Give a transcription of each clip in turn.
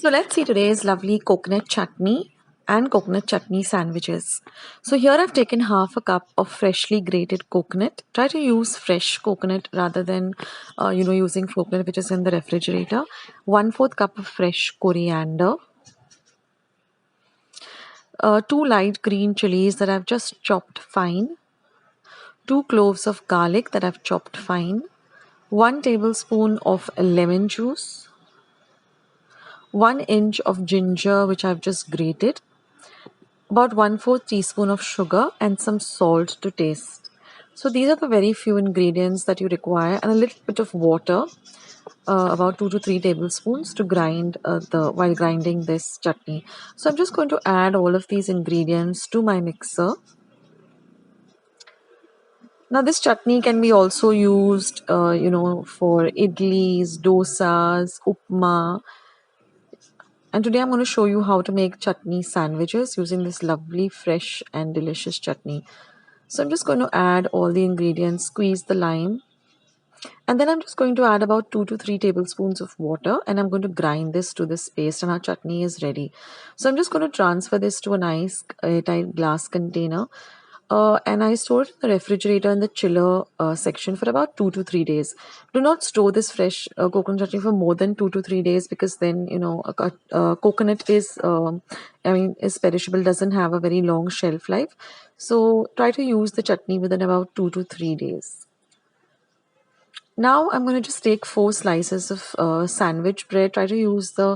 So let's see today's lovely coconut chutney and coconut chutney sandwiches. So here I've taken half a cup of freshly grated coconut. Try to use fresh coconut rather than using coconut which is in the refrigerator. 1/4 cup of fresh coriander. 2 light green chilies that I've just chopped fine. 2 cloves of garlic that I've chopped fine. 1 tablespoon of lemon juice. 1 inch of ginger which I've just grated. About 1/4 teaspoon of sugar and some salt to taste. So these are the very few ingredients that you require, and a little bit of water, about 2 to 3 tablespoons to grind while grinding this chutney. So I'm just going to add all of these ingredients to my mixer. Now this chutney can be also used, for idlis, dosas, upma. And today I'm going to show you how to make chutney sandwiches using this lovely, fresh and delicious chutney. So I'm just going to add all the ingredients, squeeze the lime, and then I'm just going to add about 2 to 3 tablespoons of water, and I'm going to grind this to this paste, and our chutney is ready. So I'm just going to transfer this to a nice airtight glass container. And I store it in the refrigerator in the chiller section for about 2 to 3 days. Do not store this fresh coconut chutney for more than 2 to 3 days, because then coconut is perishable, doesn't have a very long shelf life. So try to use the chutney within about 2 to 3 days. Now I'm going to just take 4 slices of sandwich bread. Try to use the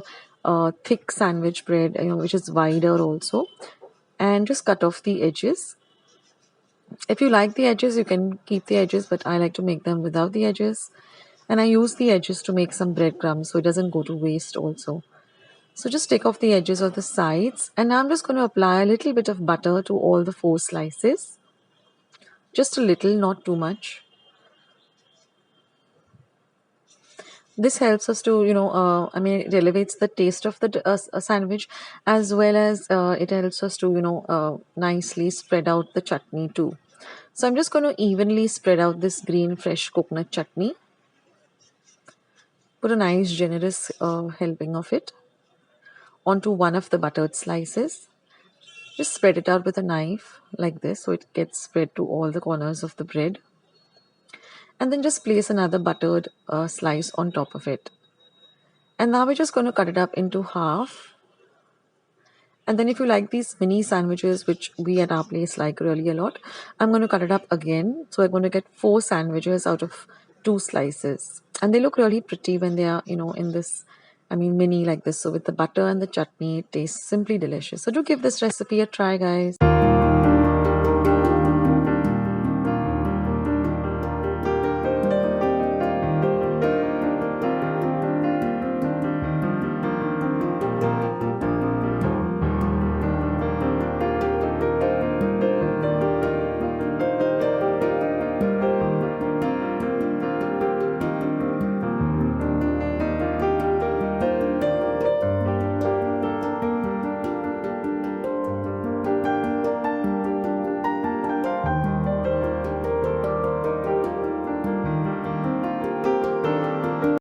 thick sandwich bread, which is wider also, and just cut off the edges. If you like the edges, you can keep the edges, but I like to make them without the edges. And I use the edges to make some breadcrumbs so it doesn't go to waste also. So just take off the edges of the sides, and now I'm just going to apply a little bit of butter to all the 4 slices. Just a little, not too much. This helps us to, it elevates the taste of the sandwich, as well as it helps us to, nicely spread out the chutney too. So I'm just going to evenly spread out this green fresh coconut chutney. Put a nice generous helping of it onto one of the buttered slices. Just spread it out with a knife like this so it gets spread to all the corners of the bread. And then just place another buttered slice on top of it. And now we're just going to cut it up into half. And then if you like these mini sandwiches, which we at our place like really a lot, I'm going to cut it up again. So I'm going to get 4 sandwiches out of 2 slices. And they look really pretty when they are, in this, mini like this. So with the butter and the chutney, it tastes simply delicious. So do give this recipe a try, guys.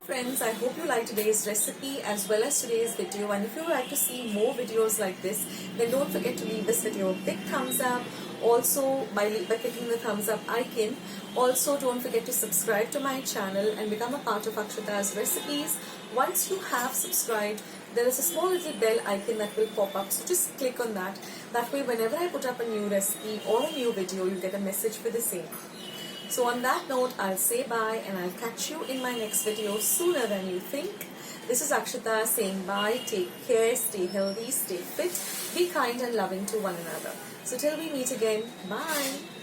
Friends, I hope you liked today's recipe as well as today's video, and if you would like to see more videos like this, then don't forget to leave this video a big thumbs up. Also, by clicking the thumbs up icon. Also, don't forget to subscribe to my channel and become a part of Akshita's recipes. Once you have subscribed, there is a small little bell icon that will pop up, so just click on that. That way, whenever I put up a new recipe or a new video, you get a message for the same. So on that note, I'll say bye, and I'll catch you in my next video sooner than you think. This is Akshita saying bye. Take care, stay healthy, stay fit, be kind and loving to one another. So till we meet again, bye.